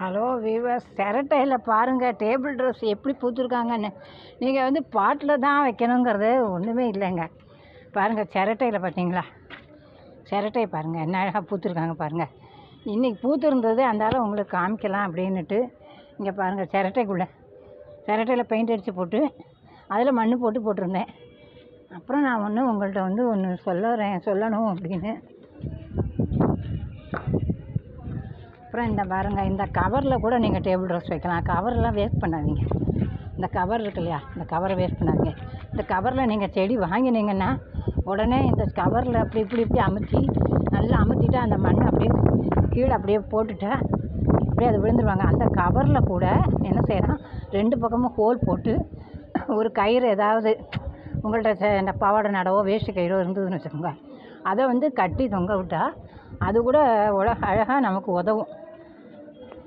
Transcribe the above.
Hello viewers, சிரட்டையில் பாருங்கள் table rose எப்படி பூத்துருக்காங்கன்னு. நீங்கள் வந்து பாட்டில் தான் வைக்கணுங்கிறது ஒன்றுமே இல்லைங்க. பாருங்கள் சிரட்டையில் பார்த்தீங்களா, சிரட்டையை பாருங்கள் என்ன அழகாக பூத்துருக்காங்க பாருங்கள். இன்றைக்கி பூத்துருந்தது அந்தால உங்களுக்கு காமிக்கலாம் அப்படின்னுட்டு இங்கே பாருங்கள் சிரட்டையில் பெயிண்ட் அடித்து போட்டு அதில் மண் போட்டிருந்தேன். அப்புறம் நான் உங்கள்கிட்ட ஒன்று சொல்லணும் அப்படின்னு. அப்புறம் இந்த பாருங்கள், இந்த கவரில் கூட நீங்கள் டேபிள் ரோஸ் வைக்கலாம். கவரெலாம் வேஸ்ட் பண்ணாதீங்க. இந்த கவர் இருக்கு இல்லையா, இந்த கவரை வேஸ்ட் பண்ணாதீங்க. இந்த கவரில் நீங்கள் செடி வாங்கினீங்கன்னா உடனே இந்த கவரில் இப்படி அமுத்தி நல்லா அமுத்திட்டு அந்த மண் அப்படியே கீழே அப்படியே போட்டுட்டா அப்படியே அது விழுந்துருவாங்க. அந்த கவரில் கூட என்ன செய்யலாம், 2 பக்கமும் ஹோல் போட்டு ஒரு கயிறு ஏதாவது உங்கள்கிட்ட இந்த பாவாடை நடவோ வேஷ்டி கயிறோ இருந்ததுன்னு வச்சுக்கோங்க, அதை கட்டி தொங்க விட்டால் அது கூட அழகாக நமக்கு உதவும்.